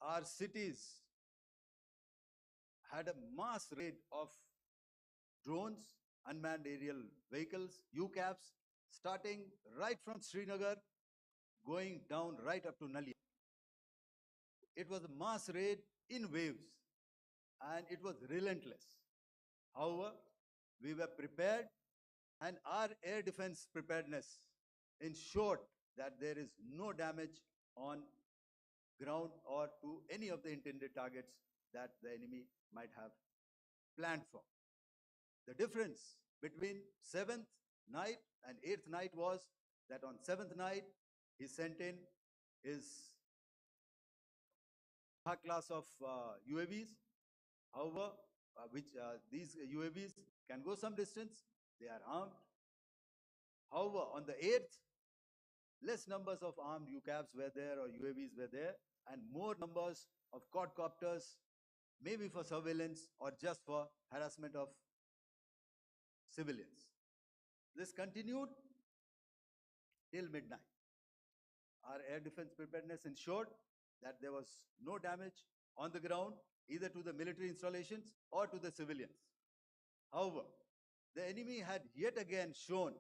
our cities had a mass raid of drones, unmanned aerial vehicles, UCAVs, starting right from Srinagar, going down right up to Nalia. It was a mass raid in waves and it was relentless. However, we were prepared and our air defense preparedness ensured that there is no damage on ground or to any of the intended targets that the enemy might have planned for. The difference between 7th night and 8th night was that on 7th night, he sent in his class of UAVs. However, these UAVs can go some distance, they are armed. However, on the 8th, less numbers of armed UCAVs were there or UAVs were there, and more numbers of quadcopters, maybe for surveillance or just for harassment of civilians. This continued till midnight. Our air defense preparedness ensured that there was no damage on the ground, either to the military installations or to the civilians. However, the enemy had yet again shown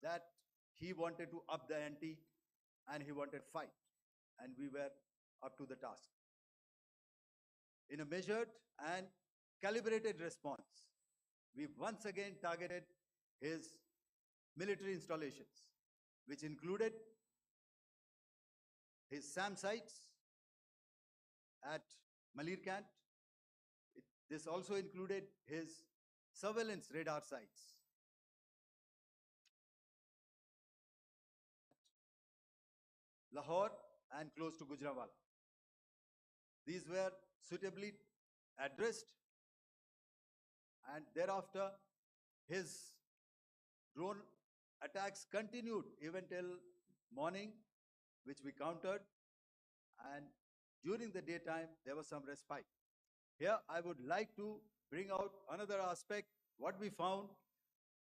that he wanted to up the ante and he wanted fight, and we were up to the task. In a measured and calibrated response, we once again targeted his military installations, which included his SAM sites at Malirkant. This also included his surveillance radar sites. Lahore and close to Gujranwala. These were suitably addressed, and thereafter his drone attacks continued even till morning, which we countered, and during the daytime there was some respite. Here I would like to bring out another aspect. What we found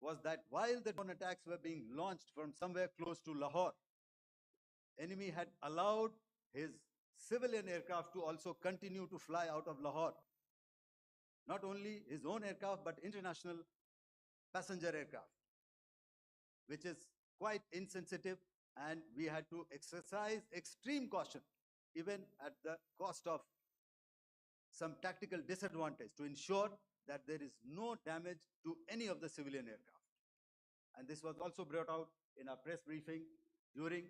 was that while the drone attacks were being launched from somewhere close to Lahore, enemy had allowed his civilian aircraft to also continue to fly out of Lahore. Not only his own aircraft, but international passenger aircraft, which is quite insensitive, and we had to exercise extreme caution, even at the cost of some tactical disadvantage, to ensure that there is no damage to any of the civilian aircraft. And this was also brought out in our press briefing during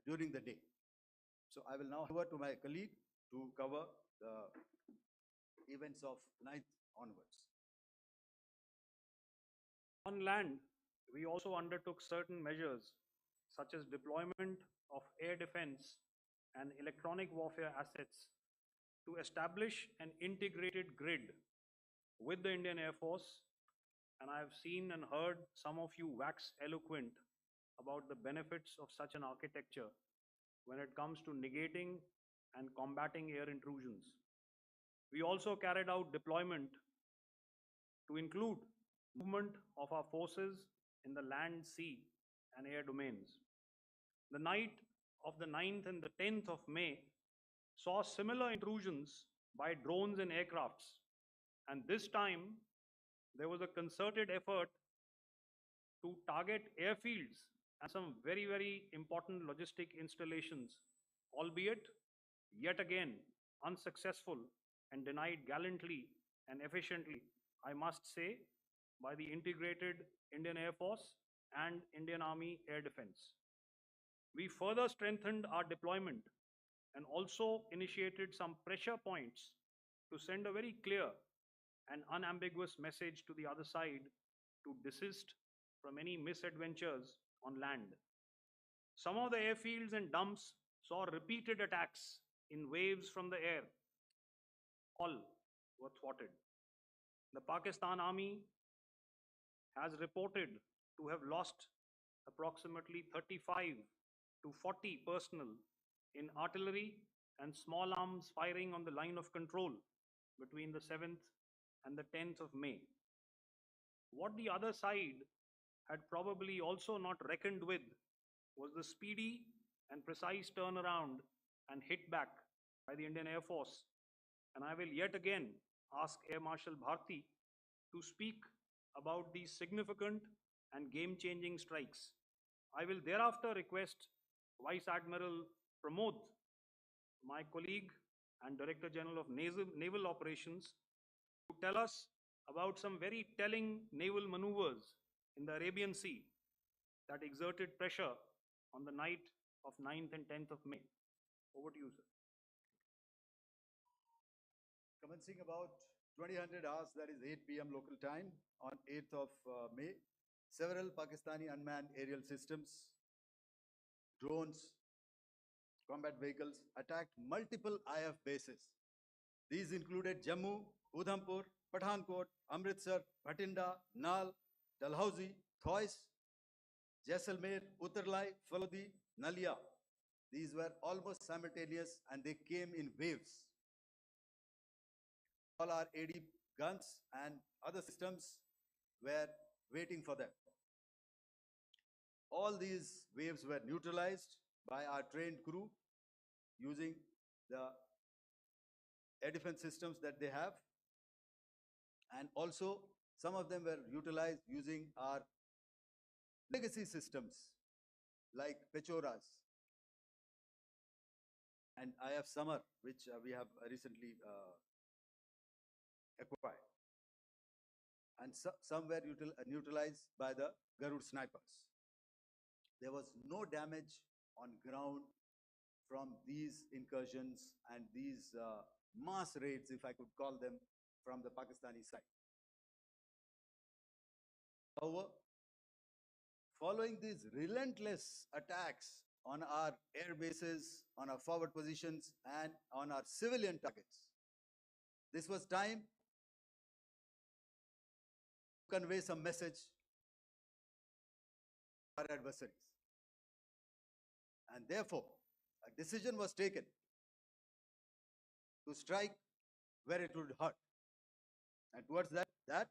the day. So I will now hand over to my colleague to cover the events of 9th onwards. On land, we also undertook certain measures such as deployment of air defense and electronic warfare assets to establish an integrated grid with the Indian Air Force. And I have seen and heard some of you wax eloquent about the benefits of such an architecture when it comes to negating and combating air intrusions. We also carried out deployment to include movement of our forces in the land, sea, and air domains. The night of the 9th and the 10th of May saw similar intrusions by drones and aircrafts. And this time, there was a concerted effort to target airfields and some very, very important logistic installations, albeit yet again unsuccessful and denied gallantly and efficiently, I must say, by the integrated Indian Air Force and Indian Army Air Defense. We further strengthened our deployment and also initiated some pressure points to send a very clear and unambiguous message to the other side to desist from any misadventures on land. Some of the airfields and dumps saw repeated attacks in waves from the air. All were thwarted. The Pakistan Army has reported to have lost approximately 35 to 40 personnel in artillery and small arms firing on the line of control between the 7th and the 10th of May. What the other side had probably also not reckoned with was the speedy and precise turnaround and hit back by the Indian Air Force. And I will yet again ask Air Marshal Bharti to speak about these significant and game changing strikes. I will thereafter request Vice Admiral Pramod, my colleague and Director General of Naval Operations, to tell us about some very telling naval maneuvers in the Arabian Sea that exerted pressure on the night of 9th and 10th of May. Over to you, sir. Commencing about 2000 hours, that is 8 p.m. local time, on 8th of May, several Pakistani unmanned aerial systems, drones, combat vehicles attacked multiple IF bases. These included Jammu, Udhampur, Pathankot, Amritsar, Bhatinda, Nal, Dalhousie, Thois, Jaisalmer, Uttarlai, Falodi, Nalia. These were almost simultaneous and they came in waves. All our AD guns and other systems were waiting for them. All these waves were neutralized by our trained crew using the air defense systems that they have. And also, some of them were utilized using our legacy systems like Pechoras and IF Summer, which we have recently acquired. And some were neutralized by the Garud snipers. There was no damage on ground from these incursions and these mass raids, if I could call them, from the Pakistani side. However, following these relentless attacks on our air bases, on our forward positions, and on our civilian targets, this was time to convey some message to our adversaries. And therefore, a decision was taken to strike where it would hurt. And towards that,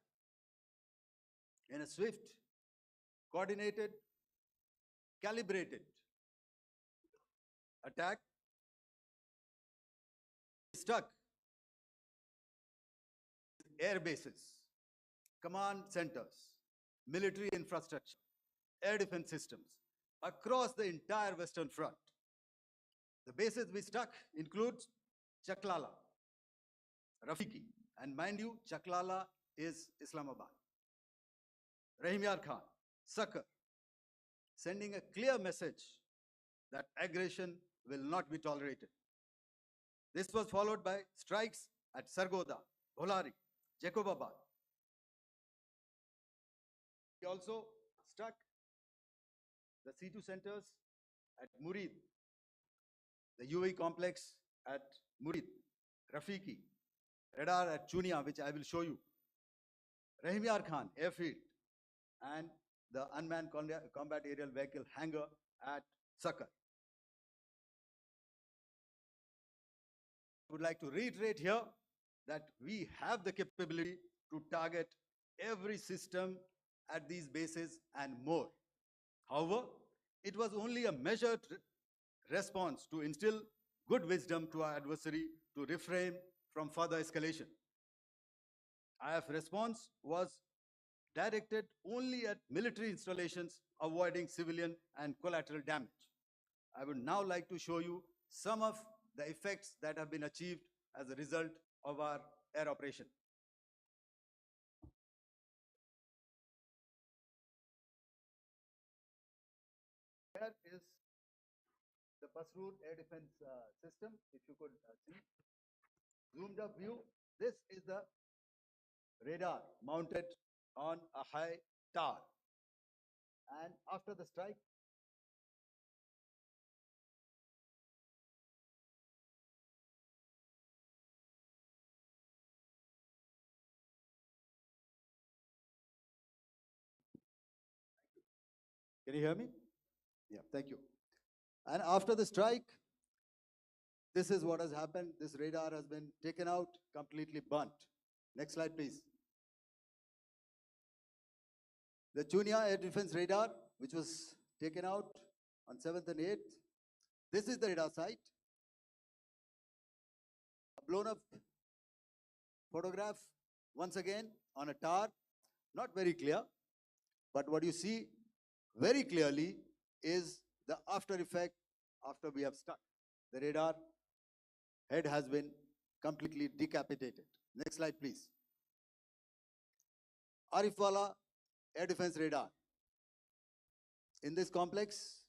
in a swift, coordinated, calibrated attack, stuck air bases, command centers, military infrastructure, air defense systems across the entire Western Front. The bases we struck include Chaklala, Rafiki, and mind you, Chaklala is Islamabad. Rahim Yar Khan, Sakar, sending a clear message that aggression will not be tolerated. This was followed by strikes at Sargoda, Bholari, Jacobabad. We also struck the C2 centers at Murid, the UAE complex at Murid, Rafiki, radar at Chunia, which I will show you, Rahim Yar Khan airfield, and the unmanned combat aerial vehicle hangar at Sakar. I would like to reiterate here that we have the capability to target every system at these bases and more. However, it was only a measured response to instill good wisdom to our adversary to refrain from further escalation. IF response was directed only at military installations, avoiding civilian and collateral damage. I would now like to show you some of the effects that have been achieved as a result of our air operation. Here is the Pasroor air defense system, if you could see. Zoomed up view, this is the radar mounted on a high tower. And after the strike, can you hear me? Yeah, thank you. And after the strike, this is what has happened. This radar has been taken out, completely burnt. Next slide, please. The Chunia air defense radar, which was taken out on 7th and 8th. This is the radar site. blown up photograph once again on a tower, not very clear, but what you see very clearly is the after effect after we have stuck. The radar head has been completely decapitated. Next slide, please. Arifwala air defense radar. In this complex,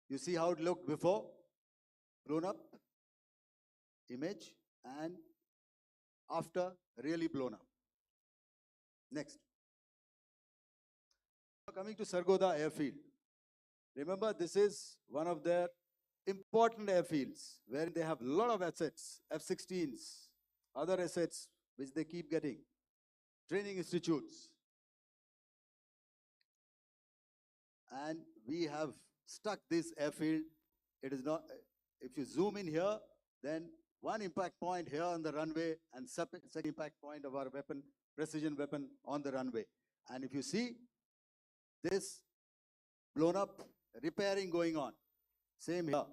you see how it looked before, blown up image, and after really blown up. Next. Coming to Sargodha airfield. Remember, this is one of their important airfields where they have a lot of assets, F-16s, other assets which they keep getting, training institutes. And we have stuck this airfield. It is not, if you zoom in here, then one impact point here on the runway and second impact point of our weapon, precision weapon on the runway. And if you see this blown up, repairing going on. Same here.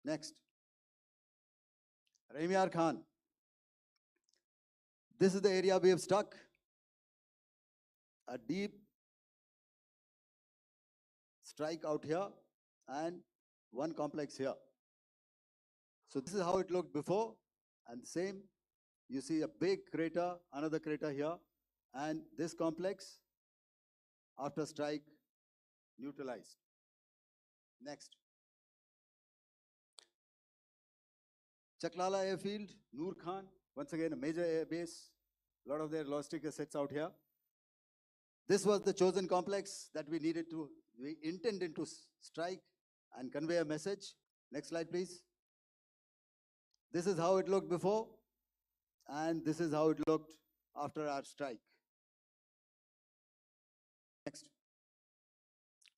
Next. Rahimyar Khan. This is the area we have stuck. A deep strike out here and one complex here. So this is how it looked before, and same, you see a big crater, another crater here, and this complex after strike neutralized. Next. Chaklala airfield, Noor Khan, once again a major air base, a lot of their logistic assets out here. This was the chosen complex that we intended to strike and convey a message. Next slide, please. This is how it looked before, and this is how it looked after our strike. Next.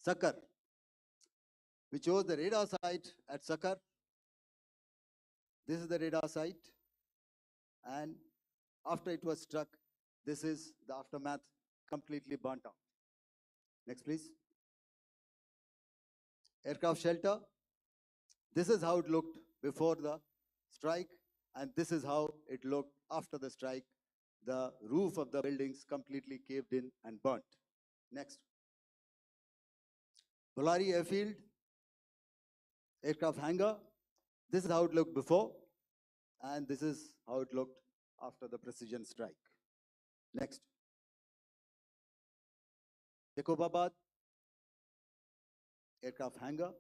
Sakar. We chose the radar site at Sakar. This is the radar site, and after it was struck, this is the aftermath, completely burnt out. Next, please. Aircraft shelter. This is how it looked before the strike, and this is how it looked after the strike. The roof of the buildings completely caved in and burnt. Next. Bolari airfield, aircraft hangar. This is how it looked before, and this is how it looked after the precision strike. Next. Jacobabad, aircraft hangar,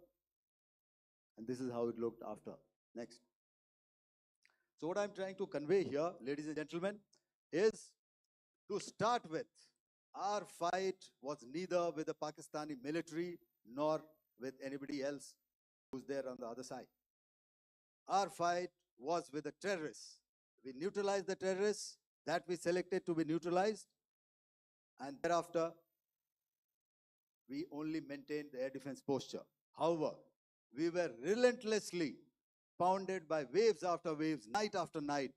and this is how it looked after. Next. So what I'm trying to convey here, ladies and gentlemen, is to start with, our fight was neither with the Pakistani military nor with anybody else who's there on the other side. Our fight was with the terrorists. We neutralized the terrorists that we selected to be neutralized, and thereafter, we only maintained the air defense posture. However, we were relentlessly pounded by waves after waves, night after night,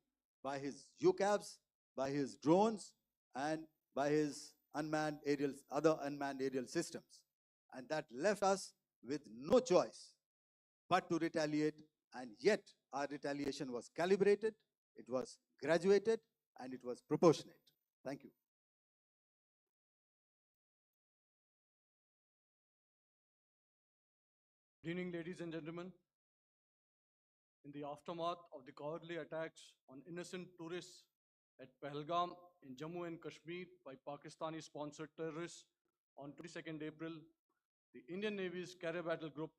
by his UCAVs, by his drones, and by his other unmanned aerial systems. And that left us with no choice but to retaliate, and yet our retaliation was calibrated, it was graduated, and it was proportionate. Thank you. Good evening, ladies and gentlemen. In the aftermath of the cowardly attacks on innocent tourists at Pahalgam in Jammu and Kashmir by Pakistani-sponsored terrorists on 22nd April, the Indian Navy's Carrier Battle Group,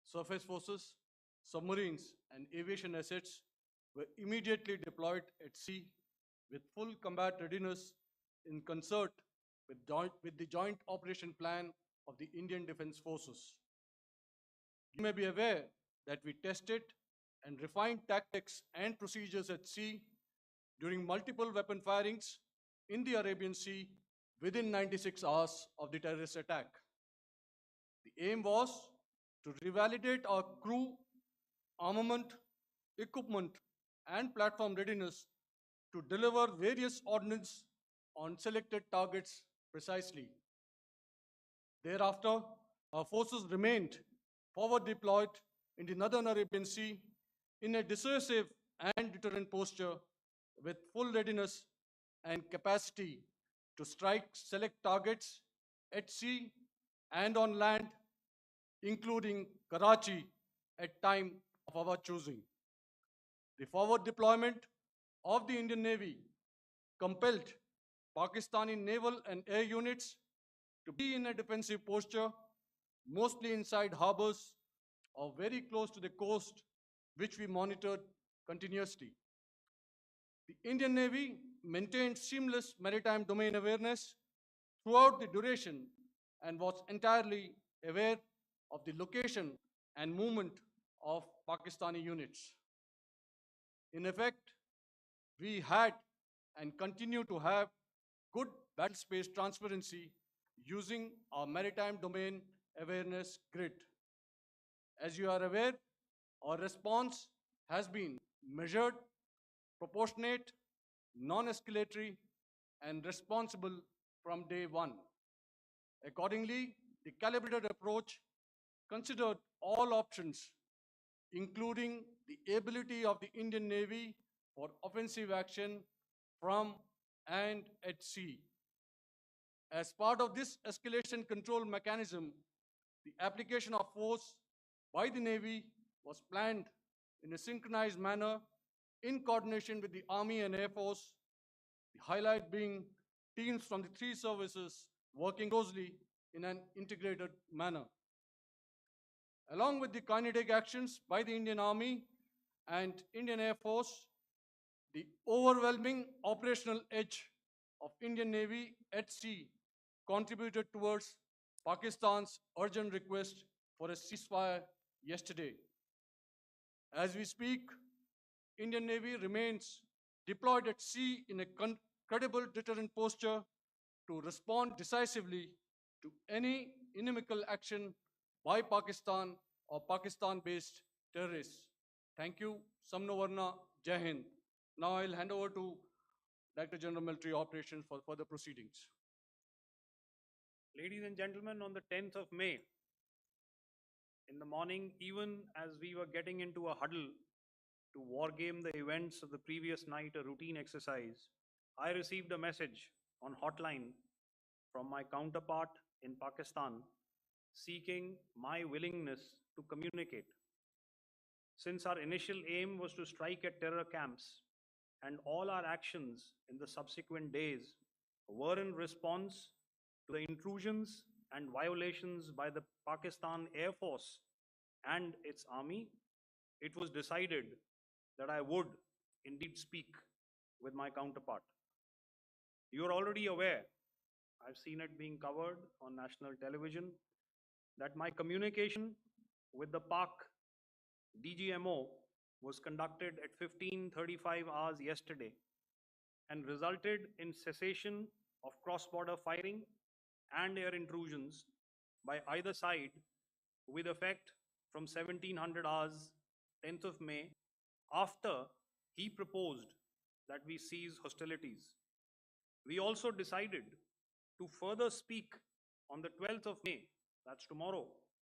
surface forces, submarines, and aviation assets were immediately deployed at sea with full combat readiness in concert with the Joint Operation Plan of the Indian Defence Forces. You may be aware that we tested and refined tactics and procedures at sea during multiple weapon firings in the Arabian Sea within 96 hours of the terrorist attack. The aim was to revalidate our crew, armament, equipment, and platform readiness to deliver various ordnance on selected targets precisely. Thereafter, our forces remained forward deployed in the Northern Arabian Sea in a decisive and deterrent posture with full readiness and capacity to strike select targets at sea and on land, including Karachi at time of our choosing. The forward deployment of the Indian Navy compelled Pakistani naval and air units to be in a defensive posture, mostly inside harbors or very close to the coast, which we monitored continuously. The Indian Navy maintained seamless maritime domain awareness throughout the duration and was entirely aware of the location and movement of Pakistani units. In effect, we had and continue to have good battle space transparency using our maritime domain awareness grid. As you are aware, our response has been measured, proportionate, non-escalatory, and responsible from day one. Accordingly, the calibrated approach considered all options, including the ability of the Indian Navy for offensive action from and at sea. As part of this escalation control mechanism, the application of force by the Navy was planned in a synchronized manner in coordination with the Army and Air Force, the highlight being teams from the three services working closely in an integrated manner. Along with the kinetic actions by the Indian Army and Indian Air Force, the overwhelming operational edge of Indian Navy at sea contributed towards Pakistan's urgent request for a ceasefire yesterday. As we speak, Indian Navy remains deployed at sea in a credible deterrent posture to respond decisively to any inimical action by Pakistan or Pakistan-based terrorists. Thank you. Samno Varna, Jai Hind. Now I'll hand over to Director General Military Operations for further proceedings. Ladies and gentlemen, on the 10th of May, in the morning, even as we were getting into a huddle to wargame the events of the previous night, a routine exercise, I received a message on hotline from my counterpart in Pakistan seeking my willingness to communicate. Since our initial aim was to strike at terror camps, and all our actions in the subsequent days were in response to the intrusions and violations by the Pakistan Air Force and its army, it was decided that I would indeed speak with my counterpart. You are already aware, I've seen it being covered on national television, that my communication with the Pak DGMO was conducted at 15:35 hours yesterday and resulted in cessation of cross-border firing and air intrusions by either side with effect from 1700 hours 10th of May, after he proposed that we cease hostilities. We also decided to further speak on the 12th of May, that's tomorrow,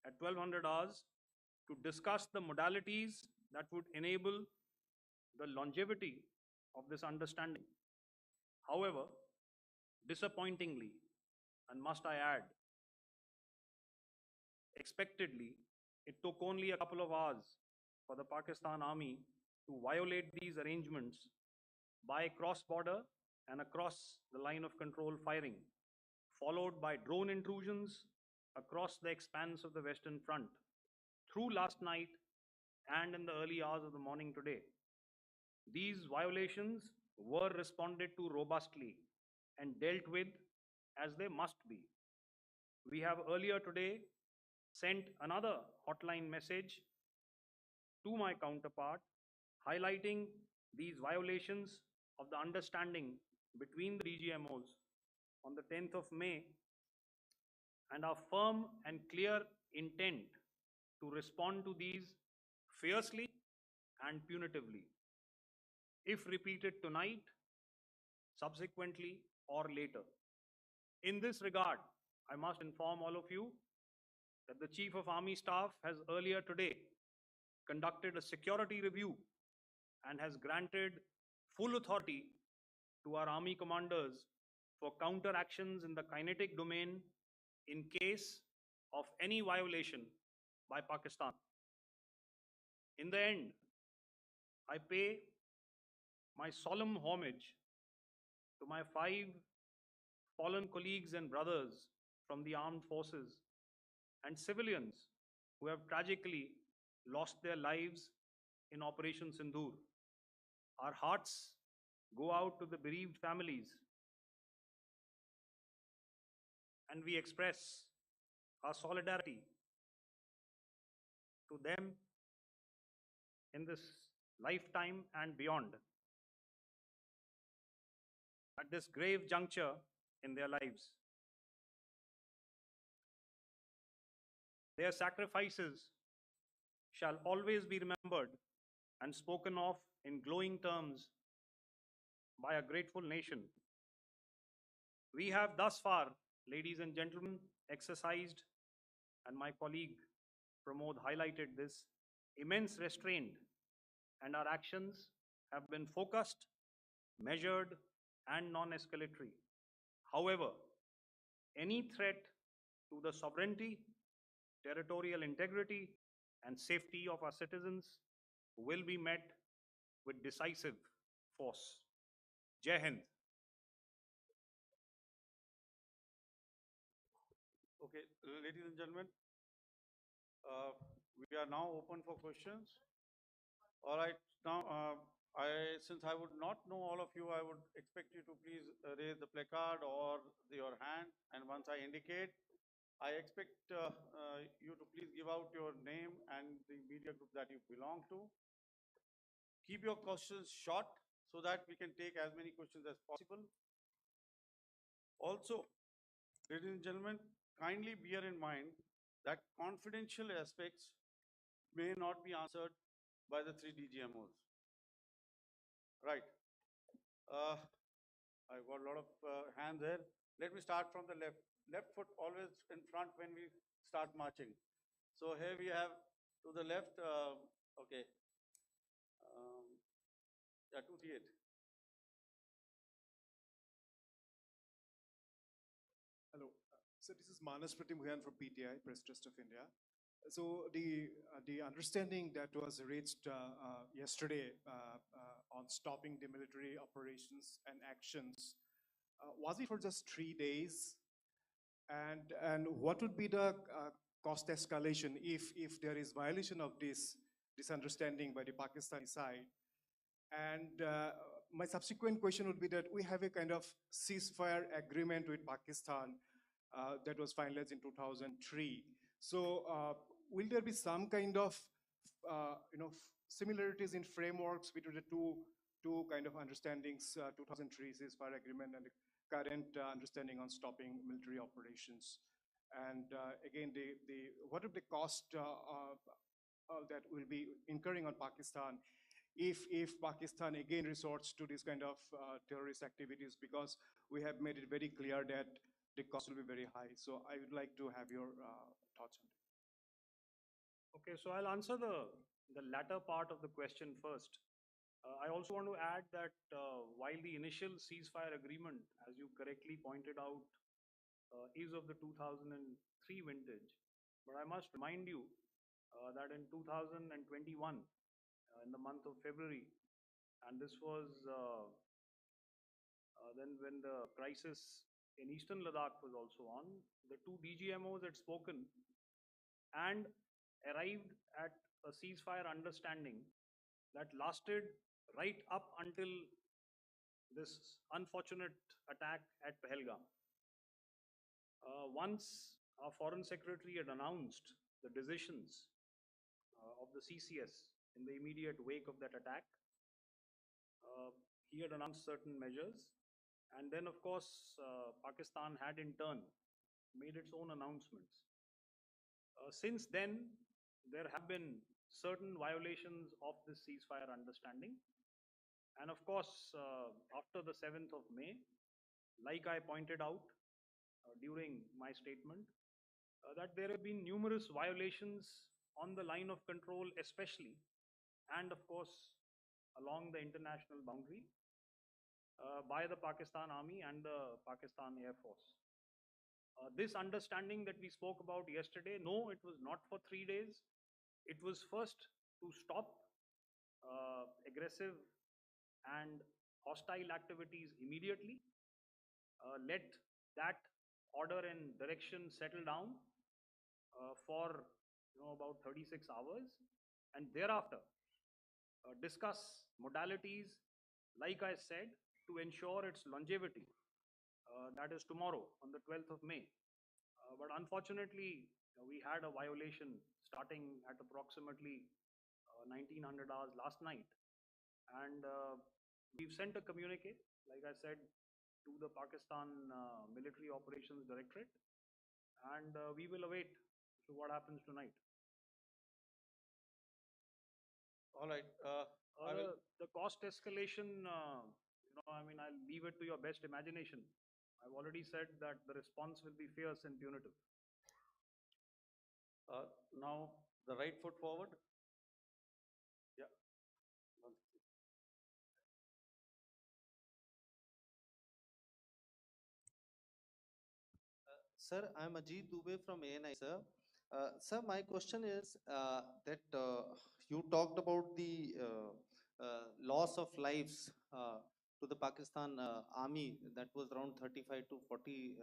at 1200 hours, to discuss the modalities that would enable the longevity of this understanding. However, disappointingly, and must I add, expectedly, it took only a couple of hours for the Pakistan Army to violate these arrangements by cross-border and across the line of control firing, followed by drone intrusions across the expanse of the Western Front through last night and in the early hours of the morning today. These violations were responded to robustly and dealt with as they must be. We have earlier today sent another hotline message to my counterpart highlighting these violations of the understanding between the DGMOs on the 10th of May and our firm and clear intent to respond to these fiercely and punitively, if repeated tonight, subsequently, or later. In this regard, I must inform all of you that the Chief of Army Staff has earlier today conducted a security review and has granted full authority to our army commanders for counter actions in the kinetic domain in case of any violation by Pakistan. In the end, I pay my solemn homage to my 5 fallen colleagues and brothers from the armed forces and civilians who have tragically lost their lives in Operation Sindoor. Our hearts go out to the bereaved families and we express our solidarity to them in this lifetime and beyond at this grave juncture in their lives. Their sacrifices shall always be remembered and spoken of in glowing terms by a grateful nation. We have thus far, ladies and gentlemen, exercised, and my colleague Pramod highlighted this, immense restraint, and our actions have been focused, measured, and non escalatory. However, any threat to the sovereignty, territorial integrity, and safety of our citizens will be met with decisive force. Jai Hind. Okay, ladies and gentlemen, we are now open for questions. All right, now since I would not know all of you, I would expect you to please raise the placard or your hand, and once I indicate, I expect you to please give out your name and the media group that you belong to. Keep your questions short so that we can take as many questions as possible. Also, ladies and gentlemen, kindly bear in mind that confidential aspects may not be answered by the 3 DGMOs. Right. I got a lot of hands there. Let me start from the left. Left foot always in front when we start marching. So here we have to the left, okay, yeah, 238. Hello. So this is Manas Pratimhuyan from PTI, Press Trust of India. So the understanding that was reached yesterday on stopping the military operations and actions, was it for just 3 days? And what would be the cost escalation if there is violation of this understanding by the Pakistani side? And my subsequent question would be that we have a kind of ceasefire agreement with Pakistan that was finalized in 2003. So will there be some kind of similarities in frameworks between the two kind of understandings, 2003 ceasefire agreement and the current understanding on stopping military operations? And again, what are the cost that will be incurring on Pakistan if Pakistan again resorts to this kind of terrorist activities, because we have made it very clear that the cost will be very high. So I would like to have your thoughts on it. Okay, so I'll answer the latter part of the question first. I also want to add that while the initial ceasefire agreement, as you correctly pointed out, is of the 2003 vintage, but I must remind you that in 2021, in the month of February, and this was then when the crisis in eastern Ladakh was also on, the 2 DGMOs had spoken and arrived at a ceasefire understanding that lasted right up until this unfortunate attack at Pahalgam. Once our Foreign Secretary had announced the decisions of the CCS in the immediate wake of that attack, he had announced certain measures. And then, of course, Pakistan had in turn made its own announcements. Since then, there have been certain violations of this ceasefire understanding. And of course, after the 7th of May, like I pointed out during my statement, that there have been numerous violations on the line of control especially, and of course along the international boundary by the Pakistan Army and the Pakistan Air Force. This understanding that we spoke about yesterday, no, it was not for 3 days. It was first to stop aggressive and hostile activities immediately, let that order and direction settle down for about 36 hours, and thereafter discuss modalities, like I said, to ensure its longevity. That is tomorrow on the 12th of May. But unfortunately, we had a violation starting at approximately 1900 hours last night. And we've sent a communique, like I said, to the Pakistan Military Operations Directorate. And we will await to what happens tonight. All right. I will. The cost escalation, I mean, I'll leave it to your best imagination. I've already said that the response will be fierce and punitive. Now, the right foot forward. Yeah. Sir, I'm Ajit Dubey from ANI, sir. Sir, my question is that you talked about the loss of lives to the Pakistan army, that was around 35 to 40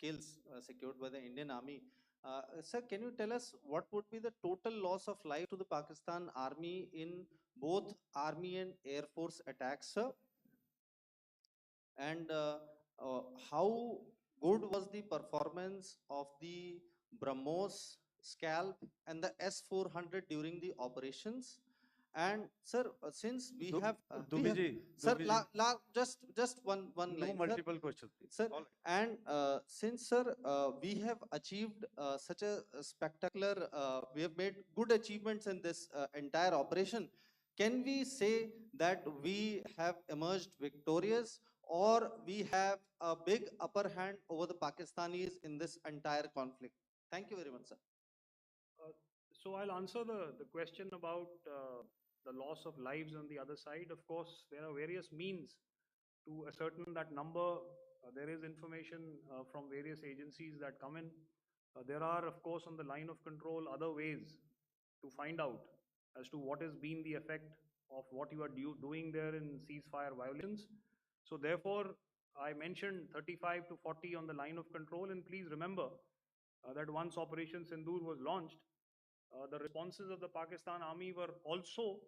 kills secured by the Indian army. Sir, can you tell us what would be the total loss of life to the Pakistan army in both army and air force attacks, sir? And how good was the performance of the BrahMos, Scalp, and the S-400 during the operations? And sir, since we have, sir, just one No line, multiple questions, please. sir. All right. And since, sir, we have achieved such a spectacular, we have made good achievements in this entire operation, can we say that we have emerged victorious, or we have a big upper hand over the Pakistanis in this entire conflict? Thank you very much, sir. So I'll answer the question about the loss of lives on the other side. Of course, there are various means to ascertain that number. There is information from various agencies that come in. There are, of course, on the line of control, other ways to find out as to what has been the effect of what you are doing there in ceasefire violations. So therefore, I mentioned 35 to 40 on the line of control, and please remember that once Operation Sindoor was launched, the responses of the Pakistan Army were also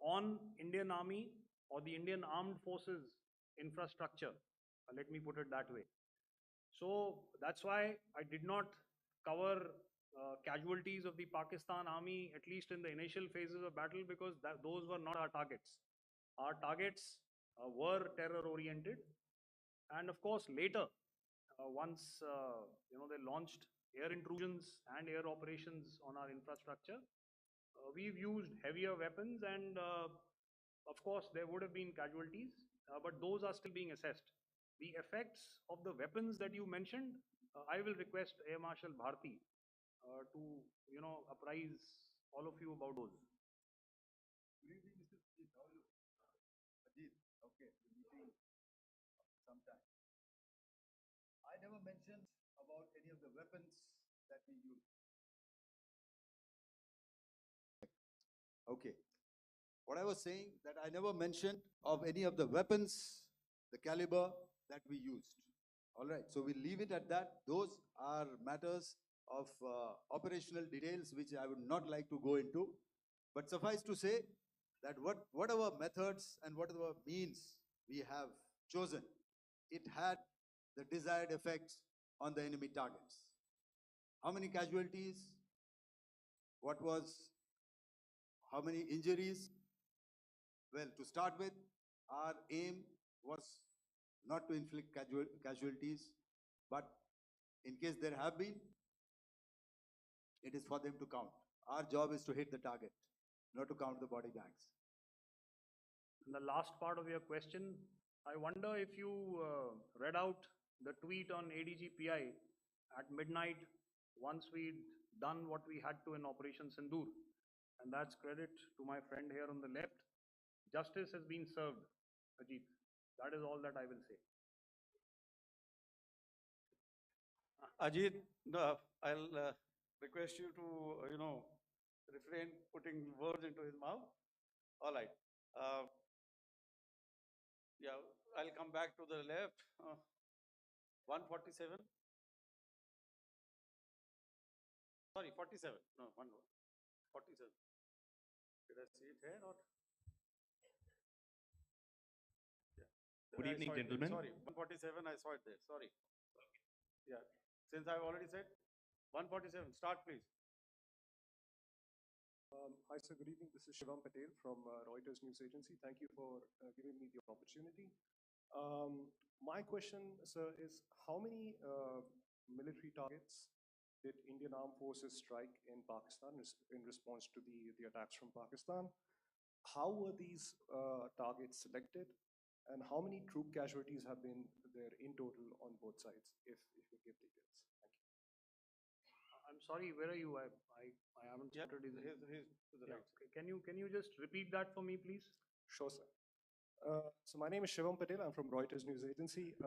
on Indian Army or the Indian Armed Forces infrastructure. Let me put it that way. So that's why I did not cover casualties of the Pakistan Army, at least in the initial phases of battle, because those were not our targets. Our targets were terror oriented. And of course, later, once they launched air intrusions and air operations on our infrastructure, we've used heavier weapons, and of course there would have been casualties, but those are still being assessed. The effects of the weapons that you mentioned, I will request Air Marshal Bharti to apprise all of you about those. Good evening, Mr. Ajit. How are you? Ajit, okay, we're meeting sometime. I never mentioned about any of the weapons that we use. Okay. What I was saying, that I never mentioned of any of the weapons, the caliber that we used. All right, so we'll leave it at that. Those are matters of operational details which I would not like to go into. But suffice to say that whatever methods and whatever means we have chosen, it had the desired effects on the enemy targets. How many casualties? How many injuries? Well, to start with, our aim was not to inflict casualties, but in case there have been, it is for them to count. Our job is to hit the target, not to count the body bags. And the last part of your question, I wonder if you read out the tweet on ADGPI at midnight once we done what we had to in Operation Sindoor. And that's credit to my friend here on the left. Justice has been served, Ajit. That is all that I will say. Ajit, I'll request you to, refrain putting words into his mouth. All right. Yeah, I'll come back to the left. 147. Sorry, 47. No, 47. Did I see it here or? Yeah. Good I evening, saw it there. gentlemen. Sorry, 147, I saw it there. Sorry. Yeah, since I've already said 147, start please. Hi, sir. Good evening. This is Shivam Patel from Reuters News Agency. Thank you for giving me the opportunity. My question, sir, is how many military targets did Indian Armed Forces strike in Pakistan in response to the attacks from Pakistan? How were these targets selected? And how many troop casualties have been there in total on both sides, if you give details? Thank you. I'm sorry, where are you? I haven't Yeah, spotted his. he's to the Yeah. right. Can you just repeat that for me, please? Sure, sir. So my name is Shivam Patel. I'm from Reuters News Agency.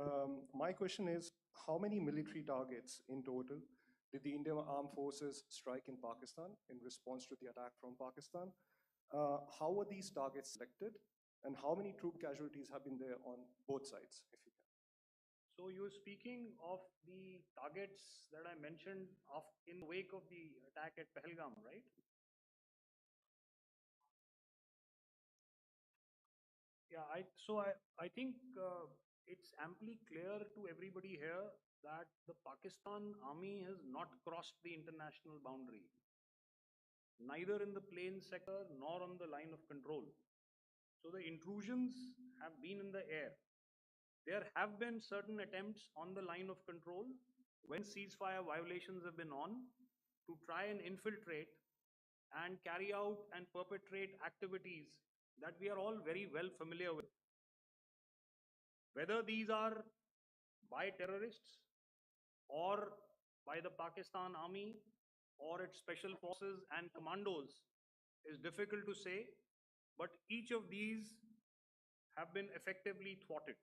My question is, how many military targets in total did the Indian Armed Forces strike in Pakistan in response to the attack from Pakistan? How were these targets selected? And how many troop casualties have been there on both sides, if you can? So you're speaking of the targets that I mentioned in the wake of the attack at Pahalgam, right? Yeah, I think it's amply clear to everybody here that the Pakistan army has not crossed the international boundary, neither in the plain sector nor on the line of control. So the intrusions have been in the air. There have been certain attempts on the line of control when ceasefire violations have been on to try and infiltrate and carry out and perpetrate activities that we are all very well familiar with. Whether these are by terrorists or by the Pakistan army or its special forces and commandos is difficult to say, but each of these have been effectively thwarted.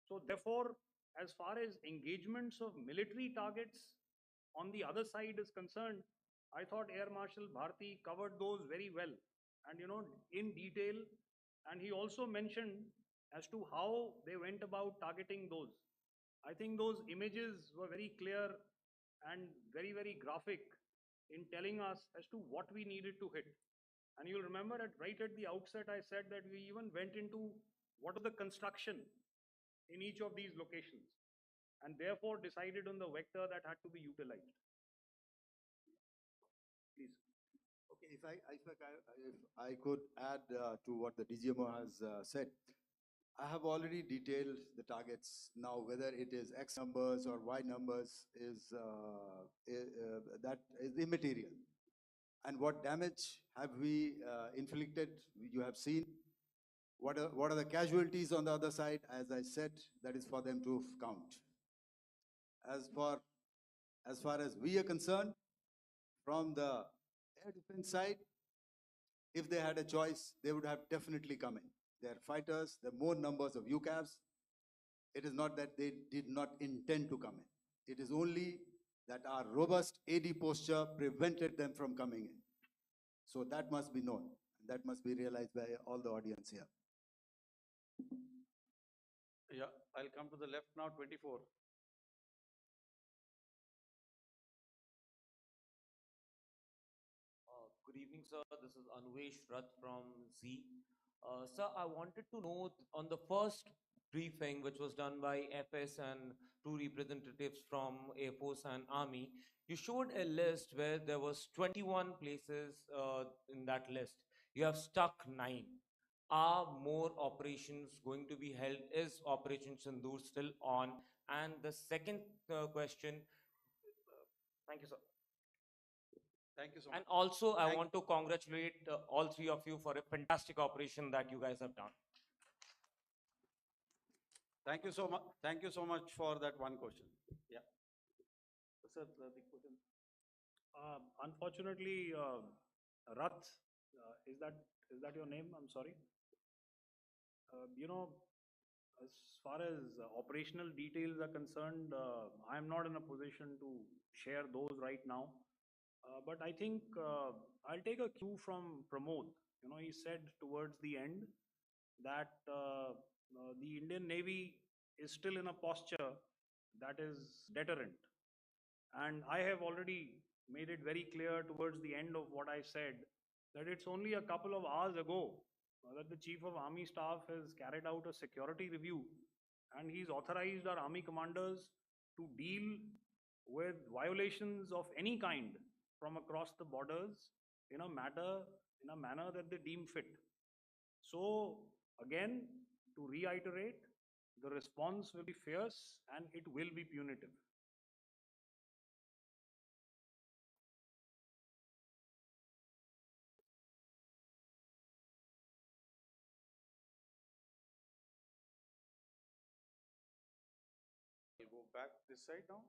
So therefore, as far as engagements of military targets on the other side is concerned, I thought Air Marshal Bharti covered those very well and in detail. And he also mentioned as to how they went about targeting those. I think those images were very clear and very, very graphic in telling us as to what we needed to hit. And you'll remember right at the outset, I said that we even went into what is the construction in each of these locations and therefore decided on the vector that had to be utilized. Please. Okay, if I could add to what the DGMO has said, I have already detailed the targets. Now, whether it is X numbers or Y numbers that is immaterial. And what damage have we inflicted? You have seen. What are the casualties on the other side? As I said, that is for them to count. As far as we are concerned, from the air defense side, if they had a choice, they would have definitely come in. They are fighters, there are more numbers of UCAVs. It is not that they did not intend to come in. It is only that our robust AD posture prevented them from coming in. So that must be known. That must be realized by all the audience here. Yeah, I'll come to the left now, 24. Good evening, sir. This is Anvesh Rath from Z. Sir, I wanted to know on the first briefing, which was done by FS and two representatives from Air Force and Army, you showed a list where there was 21 places in that list. You have stuck 9. Are more operations going to be held? Is Operation Sindoor still on? And the second question, thank you, sir. Thank you so much. And also, I want to congratulate all three of you for a fantastic operation that you guys have done. Thank you so much. Thank you so much for that one question. Yeah. Sir, the question. Unfortunately, Rath, is that your name? I'm sorry. You know, as far as operational details are concerned, I'm not in a position to share those right now. But I think I'll take a cue from Pramod. You know, he said towards the end that the Indian Navy is still in a posture that is deterrent. And I have already made it very clear towards the end of what I said that it's only a couple of hours ago that the Chief of Army Staff has carried out a security review and he's authorized our army commanders to deal with violations of any kind from across the borders in a manner that they deem fit. So again, to reiterate, the response will be fierce and it will be punitive. We'll go back this side now.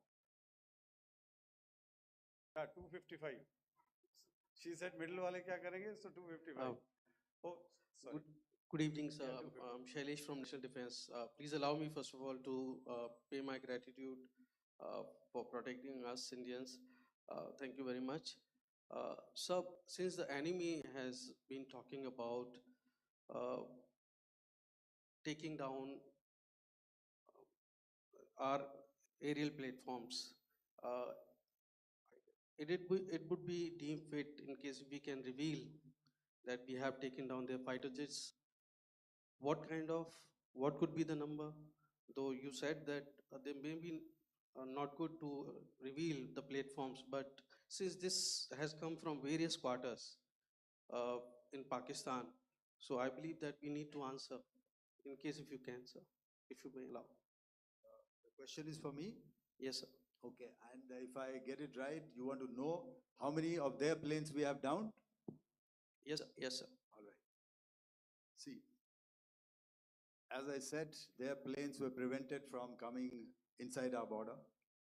Yeah, 255. She said middle wale kya karenge? So 255. Oh, sorry. Good evening, sir. Yeah, 250. I'm Shailesh from National Defense. Please allow me, first of all, to pay my gratitude for protecting us Indians. Thank you very much. Sir, since the enemy has been talking about uh, taking down our aerial platforms, uh, it would be deemed fit in case we can reveal that we have taken down their fighter jets. What could be the number? Though you said that they may be not good to reveal the platforms, but since this has come from various quarters uh, in Pakistan, so I believe that we need to answer in case if you can, sir, if you may allow. The question is for me. Yes, sir. Okay, and if I get it right, you want to know how many of their planes we have downed? Yes, sir. Yes, sir. All right. See, as I said, their planes were prevented from coming inside our border.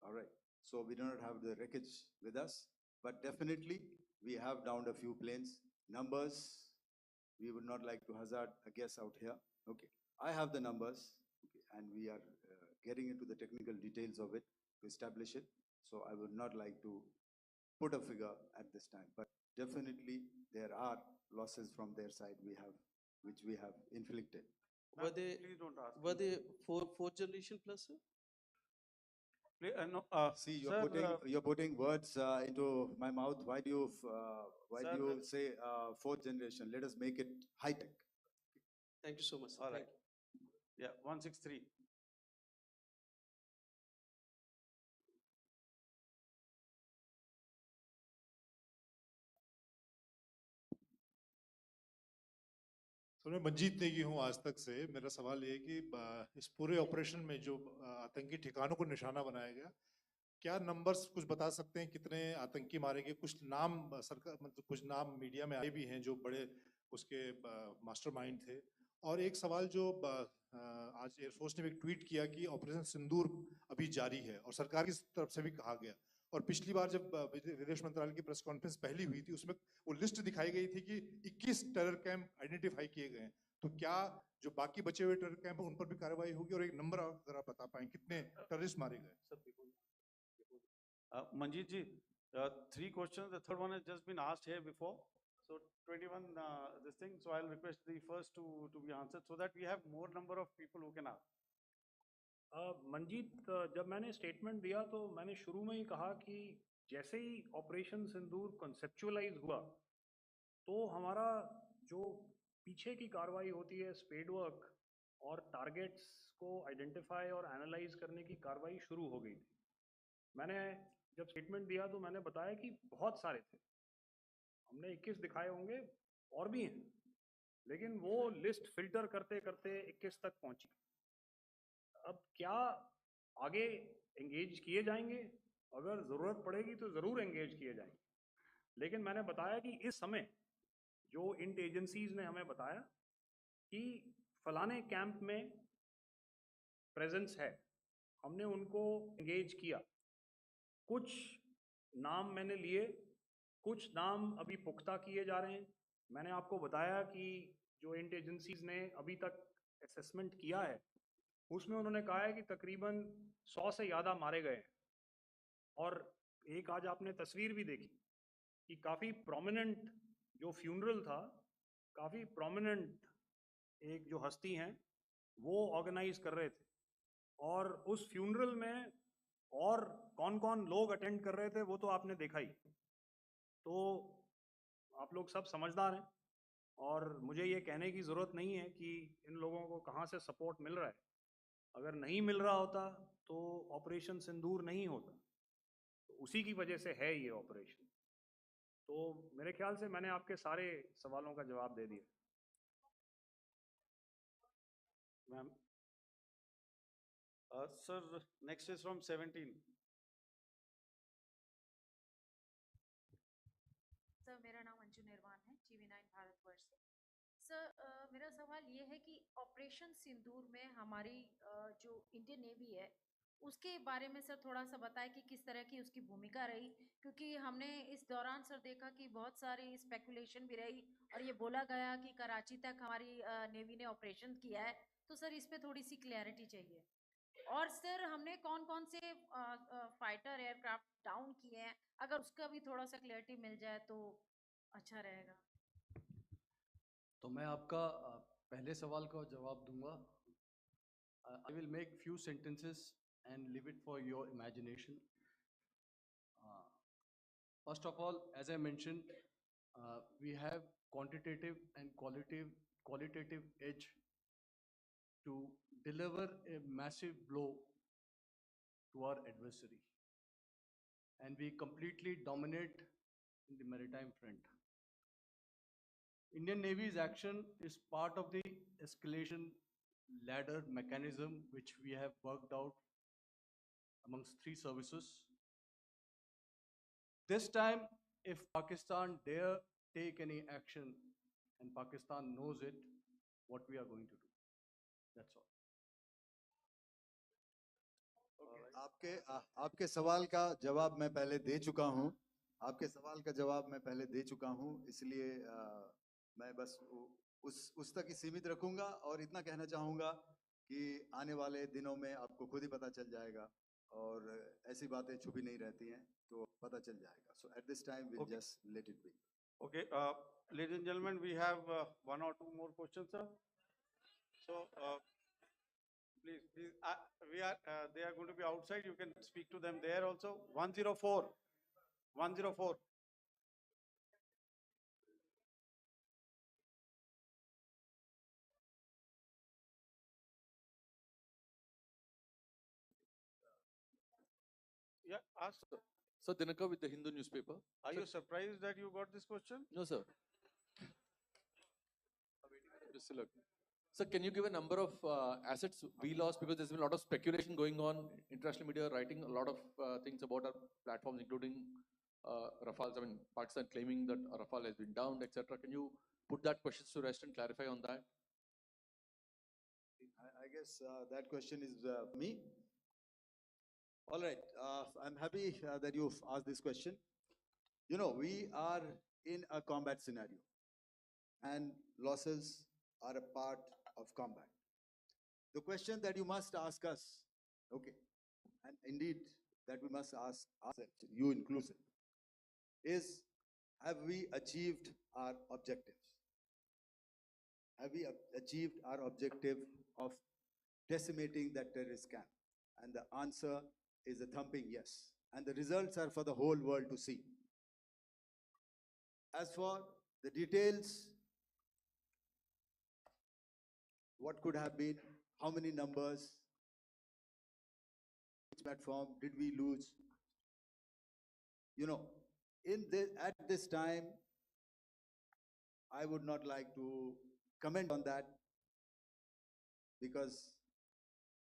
All right. So we do not have the wreckage with us, but definitely we have downed a few planes. Numbers, we would not like to hazard a guess out here. Okay. I have the numbers, okay, and we are getting into the technical details of it to establish it. So I would not like to put a figure at this time, but definitely there are losses from their side which we have inflicted. Were they Please don't ask. were they fourth generation plus, sir? No, See, you're sir, putting words into my mouth. Why do you Sir, say fourth generation? Let us make it high tech. Thank you so much, sir. all Thank right. Yeah, 163. तो मैं मंजीत नेगी हूँ आज तक से। मेरा सवाल ये है कि इस पूरे ऑपरेशन में जो आतंकी ठिकानों को निशाना बनाया गया, क्या नंबर्स कुछ बता सकते हैं कितने आतंकी मारे गए? कुछ नाम सरकार मतलब कुछ नाम मीडिया में आए भी हैं जो बड़े उसके मास्टरमाइंड थे। और एक सवाल जो आज एयरफोर्स ने भी ट्वीट किया कि ऑपरेशन सिंदूर अभी जारी है और सरकार की तरफ से भी कहा गया। और पिछली बार जब विदेश मंत्रालय की प्रेस कॉन्फ्रेंस पहली हुई थी उसमें वो लिस्ट दिखाई गई थी कि 21 टेरर कैंप आइडेंटिफाई किए गए हैं। तो क्या जो बाकी बचे हुए टेरर कैंप हैं उन पर भी कार्रवाई होगी? और एक नंबर अगर आप बता पाएं कितने टेररिस्ट मारे गए? Manjeet ji, 3 questions. The third one has just been asked here before. So 21 this thing. So I'll request the first two to be answered so that we have more number of people who can ask. Manjeet, जब मैंने statement दिया तो मैंने शुरू में ही कहा कि जैसे ही ऑपरेशन सिंदूर कॉन्सेप्चुअलाइज हुआ तो हमारा जो पीछे की कार्रवाई होती है स्पेड वर्क और टारगेट्स को आइडेंटिफाई और एनालाइज करने की कार्रवाई शुरू हो गई थी। मैंने जब स्टेटमेंट दिया तो मैंने बताया कि बहुत सारे थे, हमने 21 दिखाए होंगे और भी हैं, लेकिन वो लिस्ट फिल्टर करते करते 21 तक पहुंची। अब क्या आगे एंगेज किए जाएंगे? अगर ज़रूरत पड़ेगी तो ज़रूर एंगेज किए जाएंगे, लेकिन मैंने बताया कि इस समय जो इंट एजेंसीज ने हमें बताया कि फलाने कैंप में प्रेजेंस है, हमने उनको एंगेज किया। कुछ नाम मैंने लिए कुछ नाम अभी पुख्ता किए जा रहे हैं। मैंने आपको बताया कि जो इंट एजेंसीज ने अभी तक असेसमेंट किया है, उसमें उन्होंने कहा है कि तकरीबन 100 से ज़्यादा मारे गए हैं। और एक आज आपने तस्वीर भी देखी कि काफ़ी प्रोमिनेंट जो फ्यूनरल था, काफ़ी प्रोमिनेंट एक जो हस्ती हैं वो ऑर्गेनाइज कर रहे थे, और उस फ्यूनरल में और कौन कौन लोग अटेंड कर रहे थे वो तो आपने देखा ही। तो आप लोग सब समझदार हैं, और मुझे ये कहने की ज़रूरत नहीं है कि इन लोगों को कहाँ से सपोर्ट मिल रहा है। अगर नहीं मिल रहा होता तो ऑपरेशन सिंदूर नहीं होता, तो उसी की वजह से है ये ऑपरेशन। तो मेरे ख्याल से मैंने आपके सारे सवालों का जवाब दे दिया। Ma'am, Sir, next is from 17. Sir, मेरा नाम अंजू निर्वाण है, TV9 भारतवर्ष से। सर, मेरा सवाल ये है कि ऑपरेशन सिंदूर में हमारी जो इंडियन नेवी है उसके बारे में सर थोड़ा सा बताएं कि किस तरह की उसकी भूमिका रही, क्योंकि हमने इस दौरान सर देखा कि बहुत सारी स्पेकुलेशन भी रही और ये बोला गया कि कराची तक हमारी नेवी ने ऑपरेशन किया है। तो सर इस पे थोड़ी सी क्लैरिटी चाहिए। और सर हमने कौन कौन से फाइटर एयरक्राफ्ट डाउन किए हैं, अगर उसका भी थोड़ा सा क्लैरिटी मिल जाए तो अच्छा रहेगा। तो मैं आपका पहले सवाल का जवाब दूंगा. I will make few sentences and leave it for your imagination. First of all, as I mentioned, we have quantitative and qualitative edge to deliver a massive blow to our adversary, and we completely dominate in the maritime front. Indian Navy's action is part of the escalation ladder mechanism which we have worked out amongst three services. This time, if Pakistan dare take any action, and Pakistan knows it, what we are going to do. That's all. आपके सवाल का जवाब मैं पहले दे चुका हूं। आपके सवाल का जवाब मैं पहले दे चुका हूं, इसलिए मैं बस उस तक ही सीमित रखूंगा और इतना कहना चाहूंगा कि आने वाले दिनों में आपको खुद ही पता चल जाएगा, और ऐसी बातें छुपी नहीं रहती हैं, तो पता चल जाएगा. So at this time we'll just let it be. Okay, ladies and gentlemen, we have one or two more questions, sir. So, please, they are going to be outside. You can speak to them there also. 104. 104. Yeah, ask. Sir, Dinaka with the Hindu newspaper. Are you surprised that you got this question? No, sir. Just look. Sir, can you give a number of assets we lost? Because there's been a lot of speculation going on. International media writing a lot of things about our platforms, including Rafales. I mean, Pakistan claiming that a Rafale has been downed, etc. Can you put that question to rest and clarify on that? I guess that question is me. All right, I'm happy that you've asked this question. You know, we are in a combat scenario, and losses are a part of combat. The question that you must ask us, okay, and indeed that we must ask ourselves, you inclusive, is have we achieved our objectives? Have we achieved our objective of decimating that terrorist camp? And the answer is a thumping yes. And the results are for the whole world to see. As for the details, what could have been, how many numbers, which platform did we lose? You know, at this time, I would not like to comment on that, because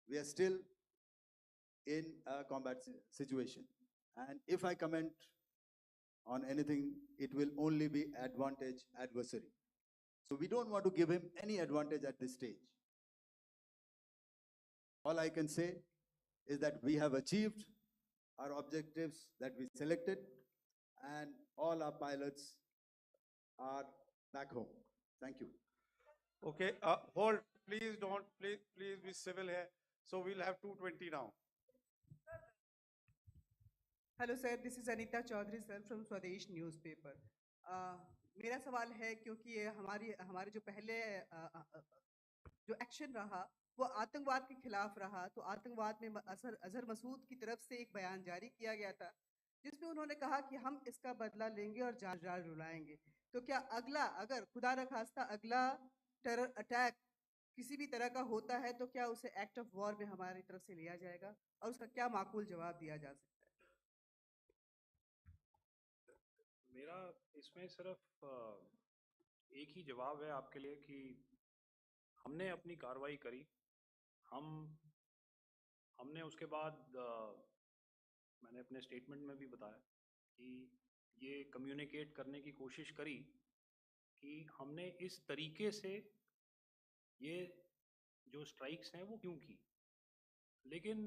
we are still in a combat situation. And if I comment on anything, it will only be advantage adversary. So we don't want to give him any advantage at this stage. All I can say is that we have achieved our objectives that we selected, and all our pilots are back home. Thank you. Okay, hold, please don't, please be civil here. So we'll have 220 now. Hello sir, this is Anita Chaudhary sir from Swadesh newspaper. मेरा सवाल है, क्योंकि ये हमारे जो पहले जो action रहा वो आतंकवाद के खिलाफ रहा, तो आतंकवाद में अजहर मसूद की तरफ से एक बयान जारी किया गया था जिसमें उन्होंने कहा कि हम इसका बदला लेंगे और जान रुलाएंगे। तो क्या अगला, अगर खुदा न खास्ता अगला टेरर अटैक किसी भी तरह का होता है, तो क्या उसे एक्ट ऑफ वॉर में हमारी तरफ से लिया जाएगा और उसका क्या माकूल जवाब दिया जा सकता है? मेरा इसमें सिर्फ एक ही जवाब है आपके लिए कि हमने अपनी कार्रवाई करी। हमने उसके बाद मैंने अपने स्टेटमेंट में भी बताया कि ये कम्युनिकेट करने की कोशिश करी कि हमने इस तरीके से ये जो स्ट्राइक्स हैं वो क्यों की। लेकिन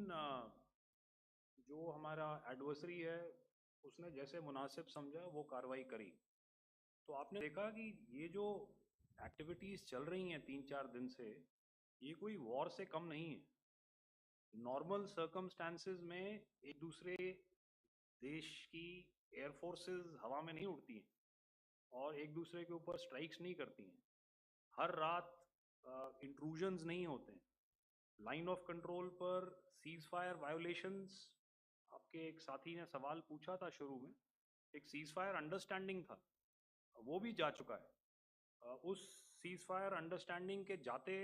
जो हमारा एडवर्सरी है उसने जैसे मुनासिब समझा वो कार्रवाई करी। तो आपने देखा कि ये जो एक्टिविटीज़ चल रही हैं 3-4 दिन से, ये कोई वॉर से कम नहीं है। नॉर्मल सर्कमस्टांसेस में एक दूसरे देश की एयरफोर्सेस हवा में नहीं उड़ती हैं और एक दूसरे के ऊपर स्ट्राइक्स नहीं करती हैं। हर रात इंट्रूजन्स नहीं होते हैं। लाइन ऑफ कंट्रोल पर सीज फायर वायोलेशंस, आपके एक साथी ने सवाल पूछा था शुरू में, एक सीज फायर अंडरस्टैंडिंग था, वो भी जा चुका है। उस सीज फायर अंडरस्टैंडिंग के जाते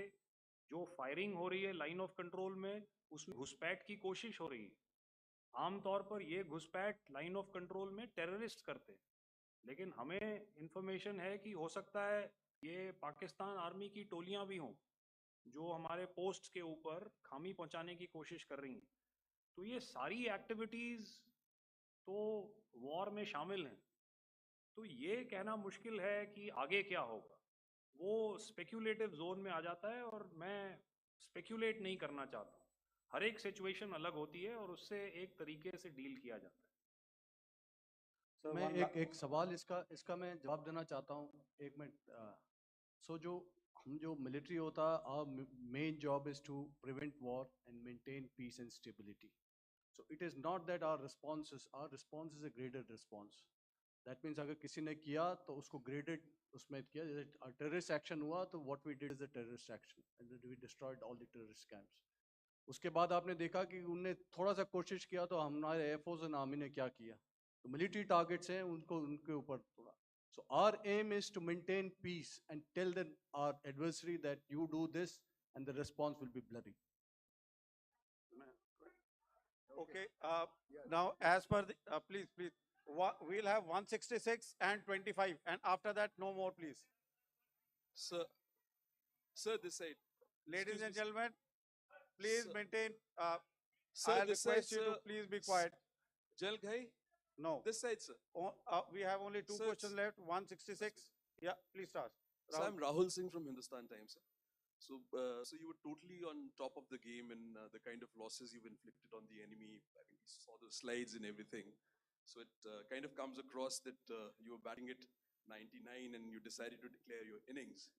जो फायरिंग हो रही है लाइन ऑफ कंट्रोल में, उसमें घुसपैठ की कोशिश हो रही है। आमतौर पर ये घुसपैठ लाइन ऑफ कंट्रोल में टेररिस्ट करते हैं, लेकिन हमें इंफॉर्मेशन है कि हो सकता है ये पाकिस्तान आर्मी की टोलियां भी हों जो हमारे पोस्ट के ऊपर खामी पहुंचाने की कोशिश कर रही हैं। तो ये सारी एक्टिविटीज़ तो वॉर में शामिल हैं। तो ये कहना मुश्किल है कि आगे क्या होगा, वो स्पेक्यूलेटिव जोन में आ जाता है और मैं स्पेक्यूलेट नहीं करना चाहता हूँ। हर एक सिचुएशन अलग होती है और उससे एक तरीके से डील किया जाता है। मैं एक सवाल इसका मैं जवाब देना चाहता हूँ, 1 मिनट। सो जो मिलिट्री होता है, our main job is to prevent war and maintain peace and stability. So it is not that our response is a graded response. That means अगर किसी ने किया तो उसको graded उसमें किया, जैसे terrorist action हुआ तो what we did is a terrorist action and then we destroyed all the terrorist camps. उसके बाद आपने देखा कि उनने थोड़ा सा कोशिश किया तो हमारे एयरफोर्स और आर्मी ने क्या किया, तो मिलिट्री टारगेट्स हैं उनके ऊपर थोड़ा। So our aim is to maintain peace and tell our adversary that you do this and the response will be bloody. Okay, now as per the, please, we'll have 166 and 25, and after that, no more, please. Sir, this side. Ladies and gentlemen, please Sir. maintain, Sir, I'll this request side, you to sir. please be quiet. Jal Ghai? No. This side, sir. We have only two Sir, questions left, 166. Yeah, please start. So I'm Rahul Singh from Hindustan Times, sir. So you were totally on top of the game in the kind of losses you've inflicted on the enemy. I mean, we saw the slides and everything. So it kind of comes across that you were batting it 99 and you decided to declare your innings.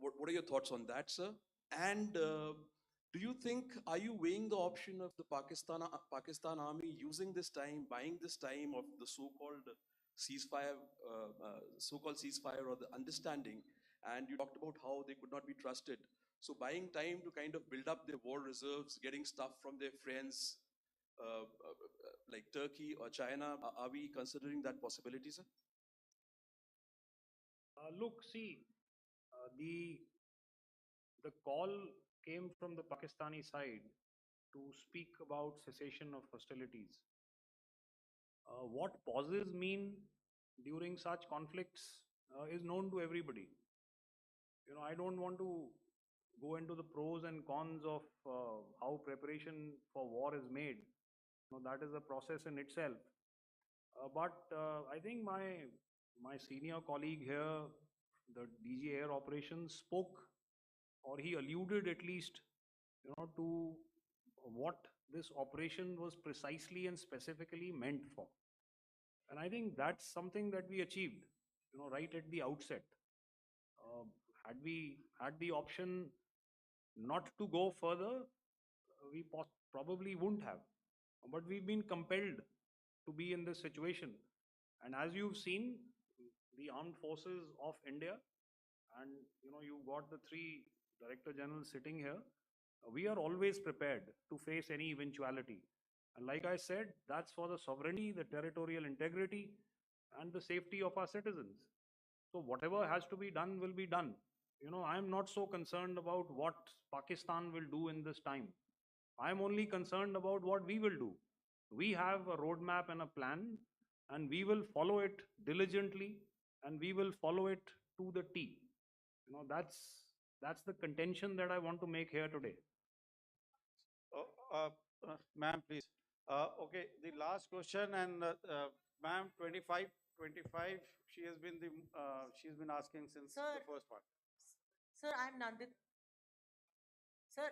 What are your thoughts on that, sir? And do you think, are you weighing the option of the Pakistan army using this time, buying this time of the so-called ceasefire, or the understanding? And you talked about how they could not be trusted. So buying time to kind of build up their war reserves, getting stuff from their friends like Turkey or China, are we considering that possibility, sir? Look, see, the call came from the Pakistani side to speak about cessation of hostilities. What pauses mean during such conflicts is known to everybody. You know, I don't want to go into the pros and cons of how preparation for war is made. You know, that is a process in itself. But I think my senior colleague here, the DG Air Operations, spoke, or he alluded at least, you know, to what this operation was precisely and specifically meant for. And I think that's something that we achieved, right at the outset. Had we had the option not to go further, we probably wouldn't have. But we've been compelled to be in this situation. And as you've seen, the armed forces of India, and you've got the three director generals sitting here, we are always prepared to face any eventuality. And like I said, that's for the sovereignty, the territorial integrity, and the safety of our citizens. So whatever has to be done will be done. I'm not so concerned about what Pakistan will do in this time. I'm only concerned about what we will do. We have a roadmap and a plan, and we will follow it diligently, and we will follow it to the T. That's the contention that I want to make here today. Ma'am, please. Okay, the last question, and ma'am, 25, she's been asking since Sir. the first part. Sir, I'm Nandita. Sir,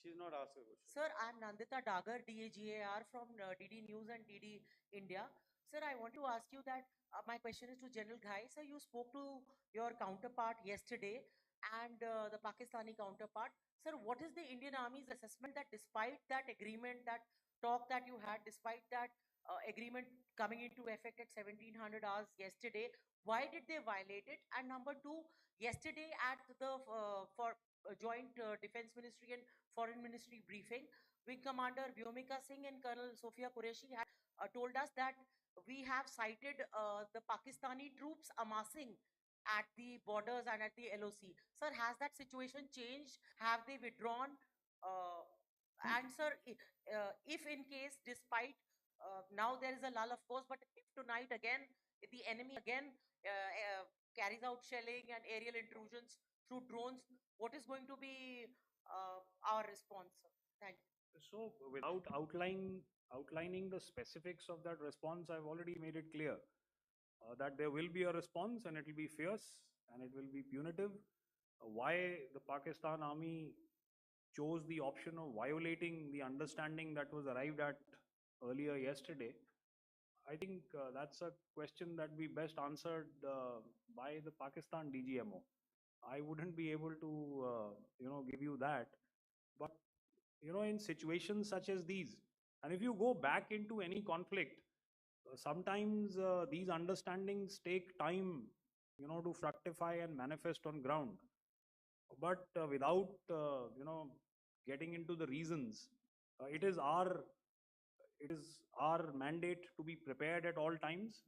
She's not asked a question. Sir, I'm Nandita Dagar, DAGAR from DD News and DD India. Sir, I want to ask you that my question is to General Ghai. Sir, you spoke to your counterpart yesterday and the Pakistani counterpart. Sir, what is the Indian Army's assessment that despite that agreement, that talk that you had, despite that agreement coming into effect at 1700 hours yesterday, why did they violate it? And number two, yesterday at the joint defense ministry and foreign ministry briefing, Wing Commander Vyomika Singh and Colonel Sophia Qureshi had told us that we have cited the Pakistani troops amassing at the borders and at the LOC. Sir, has that situation changed? Have they withdrawn? And sir, if in case, despite now there is a lull, of course, but if tonight again the enemy again carries out shelling and aerial intrusions through drones, what is going to be our response, sir? Thank you. So without outlining the specifics of that response, I've already made it clear that there will be a response, and it will be fierce and it will be punitive. Why the Pakistan Army chose the option of violating the understanding that was arrived at earlier yesterday, I think that's a question that we best answered by the Pakistan DGMO. I wouldn't be able to, give you that. But, in situations such as these, and if you go back into any conflict, sometimes these understandings take time, to fructify and manifest on ground. But without, getting into the reasons, it is our mandate to be prepared at all times,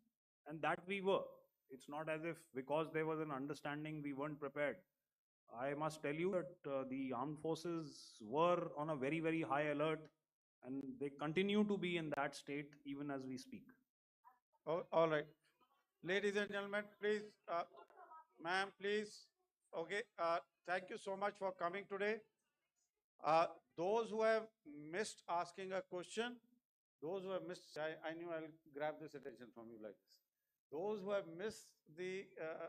and that we were. It's not as if because there was an understanding we weren't prepared. I must tell you that the armed forces were on a very, very high alert, and they continue to be in that state even as we speak. Oh, all right. Ladies and gentlemen, please, ma'am, please. Okay, thank you so much for coming today. Those who have missed asking a question, those who have missed, I knew I'll grab this attention from you like this. Those who have missed the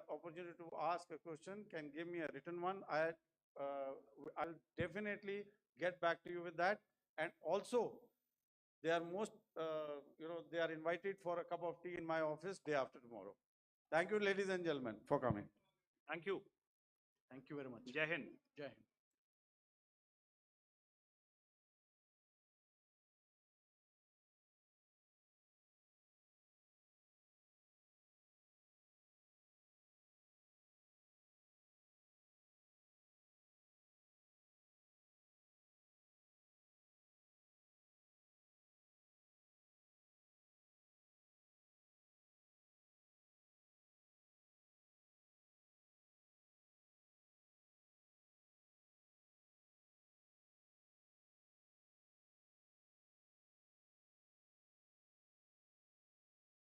opportunity to ask a question can give me a written one. I'll definitely get back to you with that. And also, they are they are invited for a cup of tea in my office day after tomorrow. Thank you, ladies and gentlemen, for coming. Thank you. Thank you very much. Jai Hind. Jai Hind.